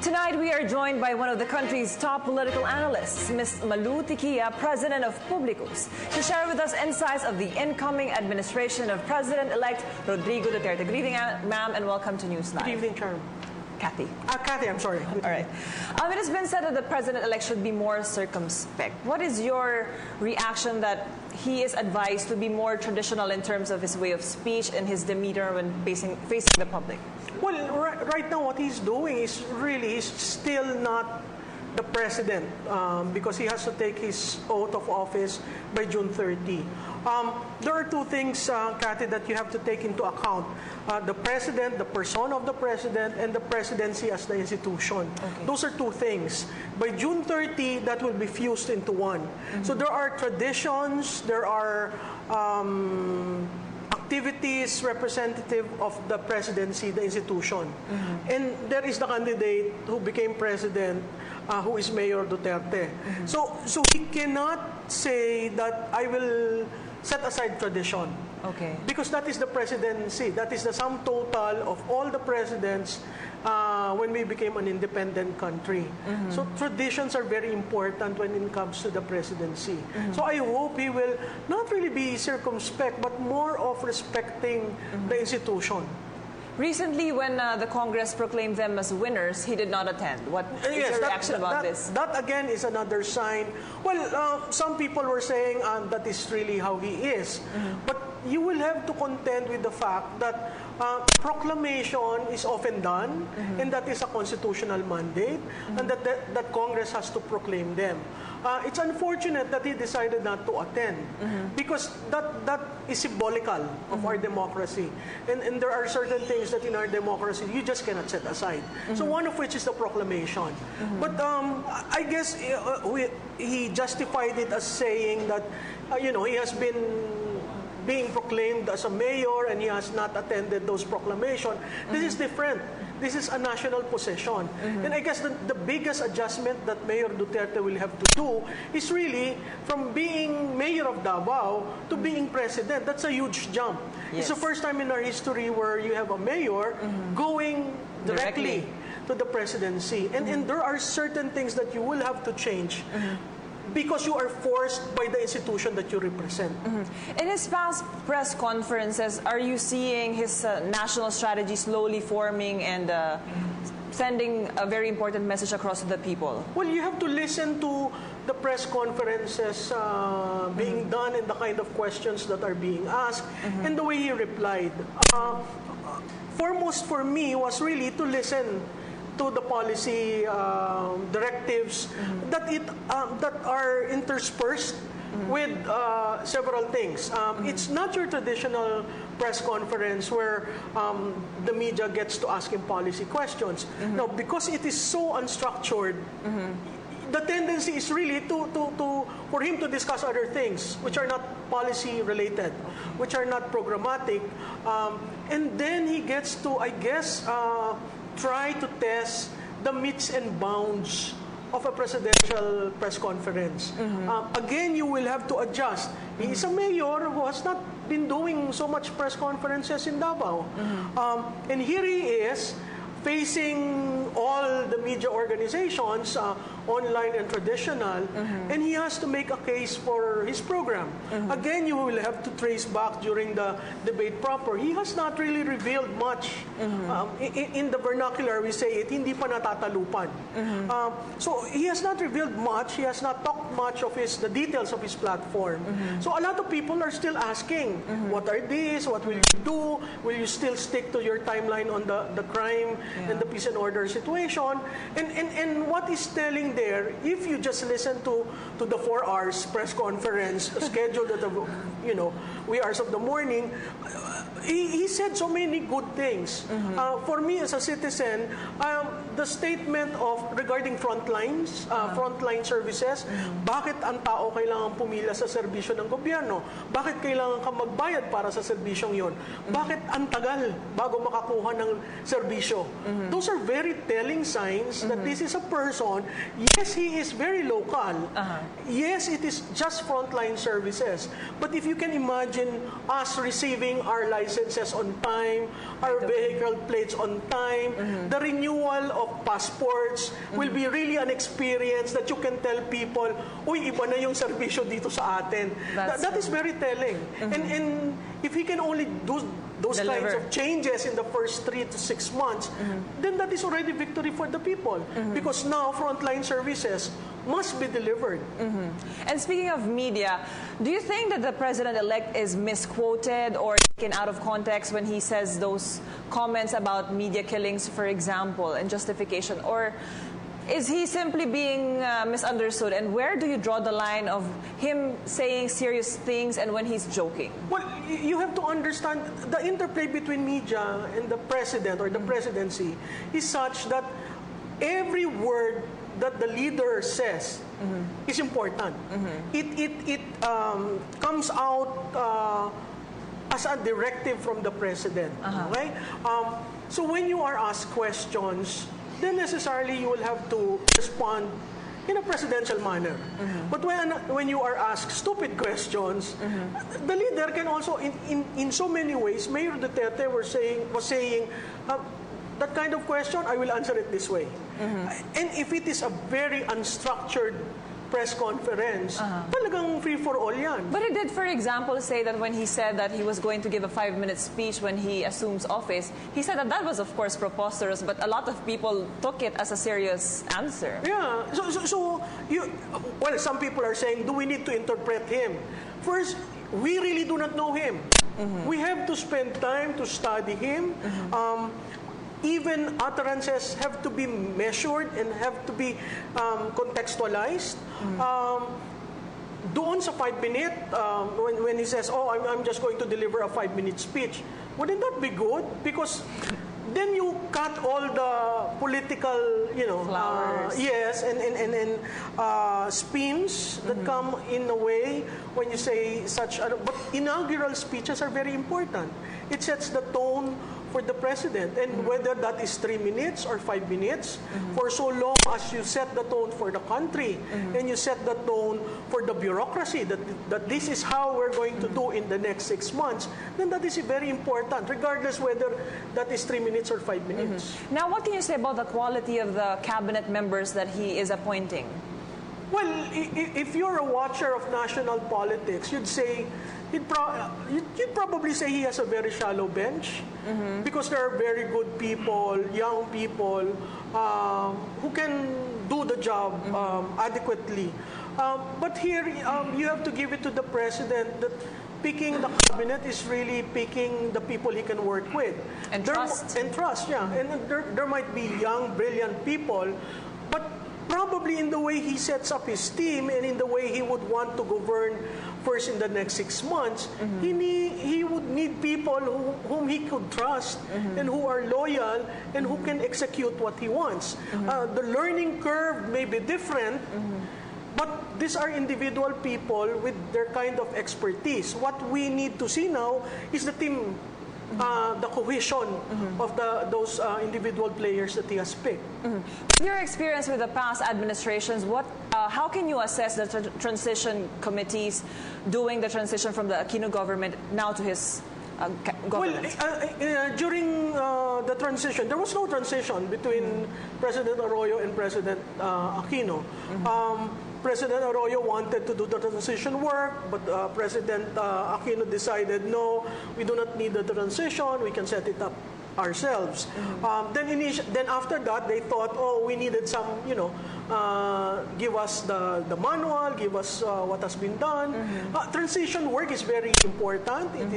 Tonight, we are joined by one of the country's top political analysts, Ms. Malou Tiquia, President of Publicus, to share with us insights of the incoming administration of President-elect Rodrigo Duterte. Good evening, ma'am, and welcome to NEWSLIFE. Good evening, Chairman. Kathy. Kathy, I'm sorry. All right. It has been said that the President-elect should be more circumspect. What is your reaction that he is advised to be more traditional in terms of his way of speech and his demeanor when facing the public? Well, right now what he's doing is really, he's still not the president because he has to take his oath of office by June 30. There are two things, Kathy, that you have to take into account. The president, the person of the president, and the presidency as the institution. Okay. Those are two things. By June 30, that will be fused into one. Mm-hmm. So there are traditions, there are activities representative of the presidency, the institution. Mm-hmm. And there is the candidate who became president, who is Mayor Duterte. Mm-hmm. So he cannot say that I will set aside tradition. Okay. Because that is the presidency. That is the sum total of all the presidents when we became an independent country. Mm-hmm. So traditions are very important when it comes to the presidency. Mm-hmm. So I hope he will not really be circumspect, but more of respecting the institution. Recently, when the Congress proclaimed them as winners, he did not attend. What is your reaction about this? That again is another sign. Well, some people were saying that is really how he is. Mm-hmm. But you will have to contend with the fact that proclamation is often done, and that is a constitutional mandate, and that Congress has to proclaim them. It's unfortunate that he decided not to attend because that is symbolical of our democracy. And there are certain things that in our democracy you just cannot set aside. So one of which is the proclamation. But I guess he justified it as saying that he has been being proclaimed as a mayor and he has not attended those proclamations. This is different. This is a national possession. And I guess the biggest adjustment that Mayor Duterte will have to do is really from being mayor of Davao to being president. That's a huge jump. Yes. It's the first time in our history where you have a mayor going directly to the presidency. And there are certain things that you will have to change. Because you are forced by the institution that you represent. In his past press conferences, are you seeing his national strategy slowly forming and sending a very important message across to the people? Well, you have to listen to the press conferences being done and the kind of questions that are being asked and the way he replied. Foremost for me was really to listen to the policy directives that are interspersed with several things. It's not your traditional press conference where the media gets to ask him policy questions. Now, because it is so unstructured, the tendency is really for him to discuss other things which are not policy related, which are not programmatic, and then he gets to, I guess, try to test the metes and bounds of a presidential press conference. Again, you will have to adjust. He is a mayor who has not been doing so much press conferences in Davao. And here he is facing all the media organizations, online and traditional, and he has to make a case for his program. Again, you will have to trace back during the debate proper. He has not really revealed much. In the vernacular, we say it, hindi pa natatalupan. So he has not revealed much. He has not talked much of the details of his platform. So a lot of people are still asking, what are these? What will you do? Will you still stick to your timeline on the crime and the peace and order situation? And what is telling there, if you just listen to the 4 hours press conference scheduled at the wee hours of the morning, he said so many good things. For me as a citizen, the statement regarding frontline services, bakit ang tao kailangan pumila sa serbisyo ng gobyerno? Bakit kailangan ka magbayad para sa serbisyong yon? Bakit ang tagal bago makakuha ng serbisyo? Those are very telling signs that this is a person, yes, he is very local. Yes, it is just frontline services. But if you can imagine us receiving our licenses on time, our vehicle plates on time, the renewal of of passports will be really an experience that you can tell people, uy, iba na yung serbisyo dito sa atin. That is very telling. And if he can only do those kinds of changes in the first 3 to 6 months, then that is already victory for the people. Because now, frontline services must be delivered. And speaking of media, do you think that the President-elect is misquoted or taken out of context when he says those comments about media killings, for example, and justification? Or is he simply being misunderstood? And where do you draw the line of him saying serious things and when he's joking? Well, you have to understand the interplay between media and the president or the presidency is such that every word that the leader says is important. It comes out as a directive from the president. Okay? So when you are asked questions, then necessarily you will have to respond in a presidential manner. But when you are asked stupid questions, the leader can also, in so many ways, Mayor Duterte was saying, that kind of question, I will answer it this way. And if it is a very unstructured press conference, talagang free for all yan. But he did, for example, say that when he said that he was going to give a 5-minute speech when he assumes office, he said that was, of course, preposterous, but a lot of people took it as a serious answer. Yeah. So some people are saying, do we need to interpret him? First, we really do not know him. We have to spend time to study him. Even utterances have to be measured and have to be contextualized. Doon sa 5-minute, when he says, oh, I'm just going to deliver a 5-minute speech, wouldn't that be good? Because then you cut all the political, yes, and spins that come in a way when you say such. But inaugural speeches are very important. It sets the tone for the president, and whether that is 3 minutes or 5 minutes, for so long as you set the tone for the country and you set the tone for the bureaucracy that this is how we're going to do in the next 6 months, then that is very important, regardless whether that is 3 minutes or 5 minutes. Now, what can you say about the quality of the cabinet members that he is appointing? Well, if you're a watcher of national politics, you'd say you'd probably say he has a very shallow bench because there are very good people, young people who can do the job adequately. But here you have to give it to the president that picking the cabinet is really picking the people he can work with. And trust. And trust, yeah. And there might be young, brilliant people, but probably in the way he sets up his team and in the way he would want to govern first in the next 6 months, he would need people whom he could trust and who are loyal and who can execute what he wants. The learning curve may be different, but these are individual people with their kind of expertise. What we need to see now is the team, the cohesion of those individual players that he has picked. Your experience with the past administrations, how can you assess the transition committees doing the transition from the Aquino government now to his government? Well, during the transition, there was no transition between President Arroyo and President Aquino. President Arroyo wanted to do the transition work, but President Aquino decided, no, we do not need the transition, we can set it up ourselves. Then after that, they thought, oh, we needed some, give us the manual, give us what has been done. Transition work is very important. It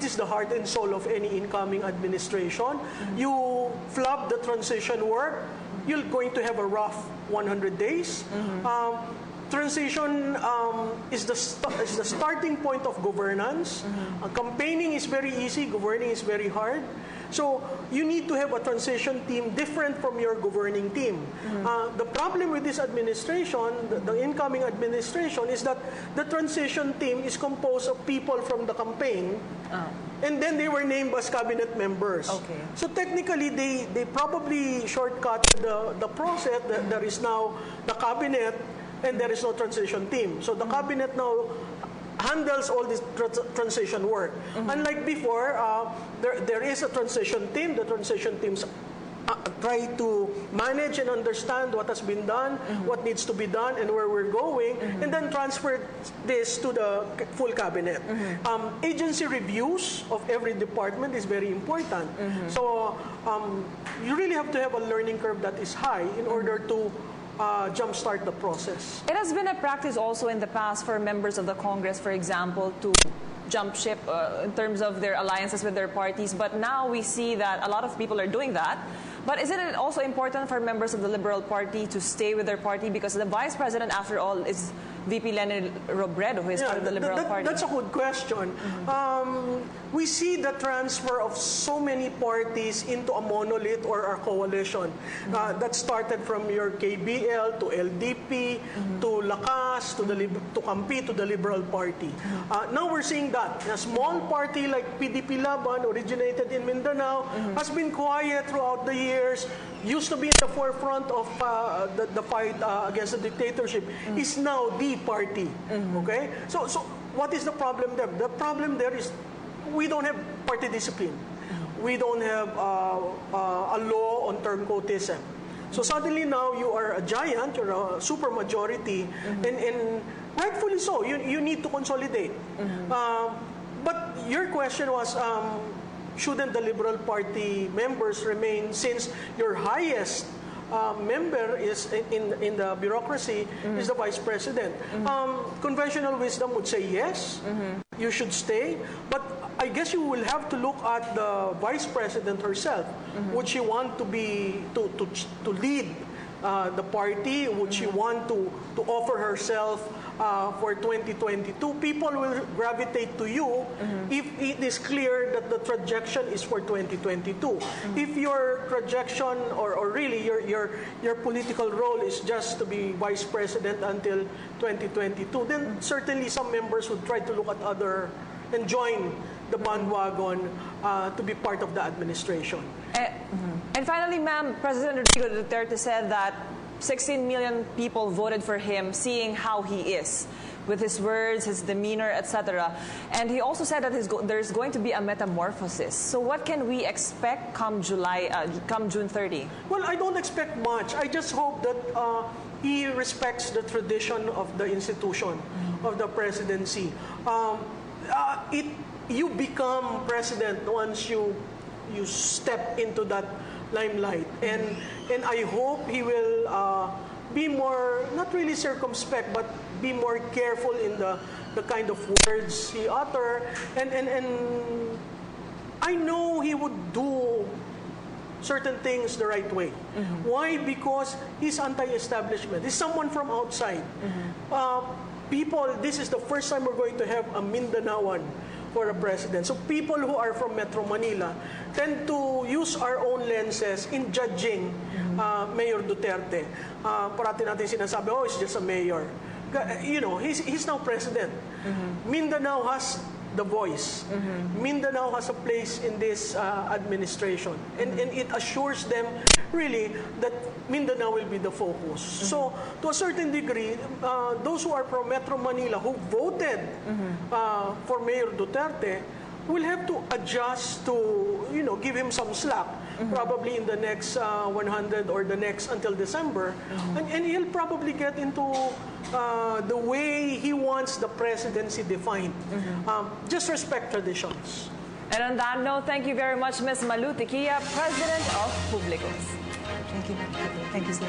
is the heart and soul of any incoming administration. You flub the transition work, you're going to have a rough 100 days. Transition is the starting point of governance. Campaigning is very easy, governing is very hard. So you need to have a transition team different from your governing team. The problem with this administration, the incoming administration, is that the transition team is composed of people from the campaign, and then they were named as cabinet members. Okay. So technically, they probably shortcut the process. There is now the cabinet, and there is no transition team. So the cabinet now handles all this transition work. Unlike before, there is a transition team. The transition teams try to manage and understand what has been done, what needs to be done, and where we're going, and then transfer this to the full cabinet. Agency reviews of every department is very important. So you really have to have a learning curve that is high in order to jumpstart the process. It has been a practice also in the past for members of the Congress, for example, to jump ship in terms of their alliances with their parties. But now we see that a lot of people are doing that. But isn't it also important for members of the Liberal Party to stay with their party? Because the Vice President, after all, is VP Lenny Robredo, who is part of the Liberal Party. That's a good question. We see the transfer of so many parties into a monolith or a coalition. That started from your KBL to LDP to Lakas to Kampi to the Liberal Party. Now we're seeing that a small party like PDP Laban, originated in Mindanao, has been quiet throughout the years. Used to be in the forefront of the fight against the dictatorship, is now the party. Okay, so what is the problem there? The problem there is we don't have party discipline. We don't have a law on turncoatism. So suddenly now you are a giant, you're a super majority, and rightfully so. You need to consolidate. But your question was, shouldn't the Liberal Party members remain, since your highest member is in the bureaucracy is the Vice President? Conventional wisdom would say yes, you should stay. But I guess you will have to look at the Vice President herself. Would she want to be to lead the party? Would she want to offer herself for 2022? People will gravitate to you if it is clear that the projection is for 2022. If your projection or really your political role is just to be Vice President until 2022, then certainly some members would try to look at other and join the bandwagon to be part of the administration. And finally, ma'am, President Rodrigo Duterte said that 16 million people voted for him, seeing how he is, with his words, his demeanor, etc. And he also said that there's going to be a metamorphosis. So what can we expect come June 30? Well, I don't expect much. I just hope that he respects the tradition of the institution of the presidency. You become president once you step into that limelight, and I hope he will be more, not really circumspect, but be more careful in the kind of words he utter, and I know he would do certain things the right way. Why? Because he's anti-establishment. He's someone from outside. People, this is the first time we're going to have a Mindanaoan for a president. So people who are from Metro Manila tend to use our own lenses in judging Mayor Duterte. Parati natin sinasabi, oh, he's just a mayor. You know, he's now president. Mindanao has the voice. Mindanao has a place in this administration. And it assures them, really, that Mindanao will be the focus. So, to a certain degree, those who are from Metro Manila who voted for Mayor Duterte will have to adjust to, give him some slack, probably in the next 100 or the next until December. And he'll probably get into the way he wants the presidency defined. Just respect traditions. And on that note, thank you very much, Ms. Malou Tiquia, President of Publicos. Thank you. Thank you, sir.